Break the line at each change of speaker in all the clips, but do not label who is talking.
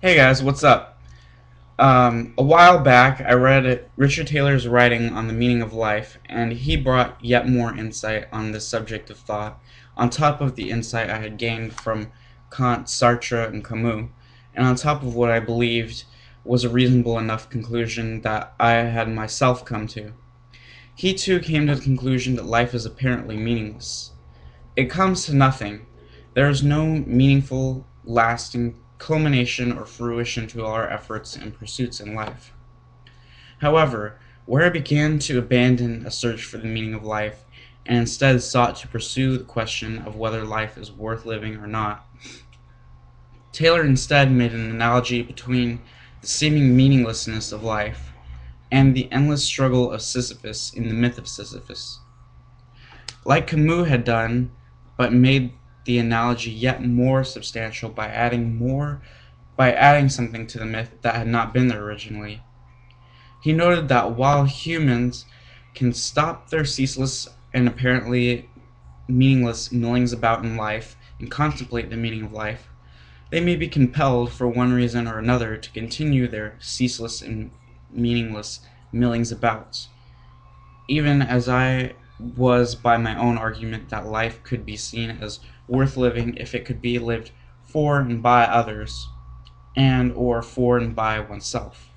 Hey guys, what's up? A while back, I read Richard Taylor's writing on the meaning of life, and he brought yet more insight on this subject of thought, on top of the insight I had gained from Kant, Sartre, and Camus, and on top of what I believed was a reasonable enough conclusion that I had myself come to. He too came to the conclusion that life is apparently meaningless. It comes to nothing. There is no meaningful, lasting culmination or fruition to all our efforts and pursuits in life. However, where I began to abandon a search for the meaning of life and instead sought to pursue the question of whether life is worth living or not, Taylor instead made an analogy between the seeming meaninglessness of life and the endless struggle of Sisyphus in the myth of Sisyphus. Like Camus had done, but made the analogy yet more substantial by adding something to the myth that had not been there originally. He noted that while humans can stop their ceaseless and apparently meaningless millings about in life and contemplate the meaning of life, they may be compelled, for one reason or another, to continue their ceaseless and meaningless millings about, even as I was by my own argument that life could be seen as worth living if it could be lived for and by others, and or for and by oneself.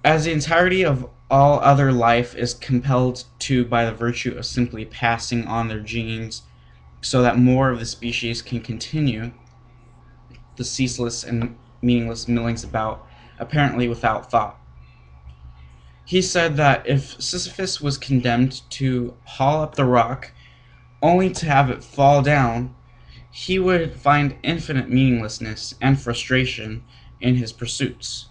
As the entirety of all other life is compelled to by the virtue of simply passing on their genes so that more of the species can continue the ceaseless and meaningless millings about, apparently without thought. He said that if Sisyphus was condemned to haul up the rock only to have it fall down, he would find infinite meaninglessness and frustration in his pursuits.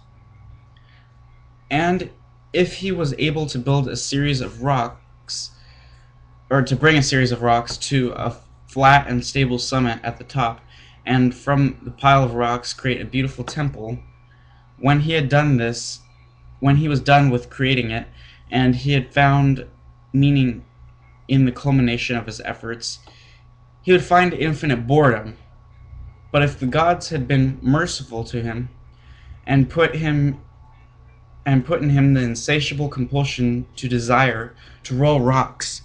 And if he was able to build a series of rocks, or to bring a series of rocks to a flat and stable summit at the top, and from the pile of rocks create a beautiful temple, when he had done this, when he was done with creating it, and he had found meaning in the culmination of his efforts, he would find infinite boredom. But if the gods had been merciful to him and put in him the insatiable compulsion to desire to roll rocks,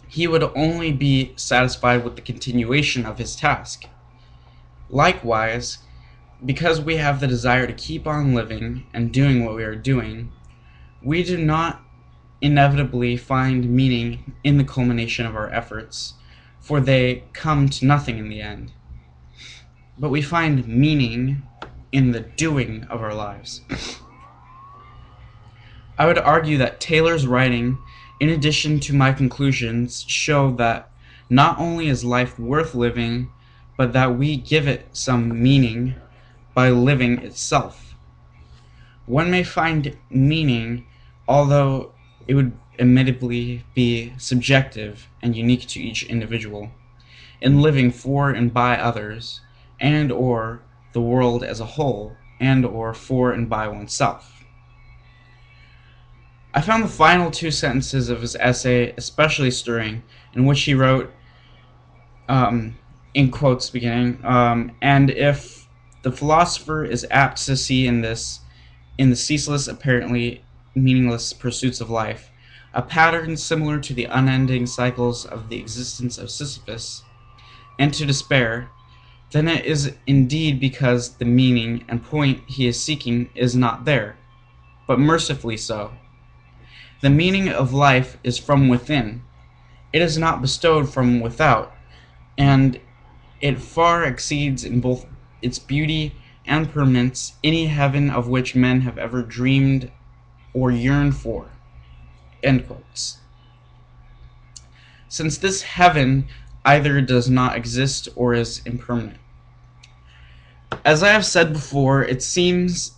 he would only be satisfied with the continuation of his task. Likewise, because we have the desire to keep on living and doing what we are doing, we do not inevitably find meaning in the culmination of our efforts, for they come to nothing in the end. But we find meaning in the doing of our lives. I would argue that Taylor's writing, in addition to my conclusions, show that not only is life worth living, but that we give it some meaning by living itself. One may find meaning, although it would admittedly be subjective and unique to each individual, in living for and by others, and or the world as a whole, and or for and by oneself. I found the final two sentences of his essay especially stirring, in which he wrote, in quotes beginning, and if the philosopher is apt to see in the ceaseless, apparently meaningless pursuits of life, a pattern similar to the unending cycles of the existence of Sisyphus, and to despair, then it is indeed because the meaning and point he is seeking is not there, but mercifully so. The meaning of life is from within. It is not bestowed from without, and it far exceeds in both its beauty and permanence any heaven of which men have ever dreamed or yearned for. End quotes. Since this heaven either does not exist or is impermanent. As I have said before, it seems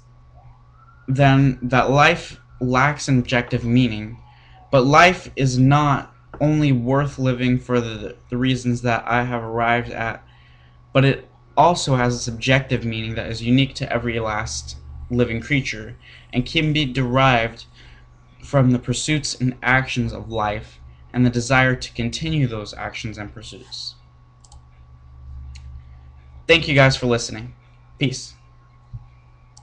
then that life lacks an objective meaning, but life is not only worth living for the reasons that I have arrived at, but it also has a subjective meaning that is unique to every last living creature and can be derived from the pursuits and actions of life and the desire to continue those actions and pursuits. Thank you guys for listening. Peace.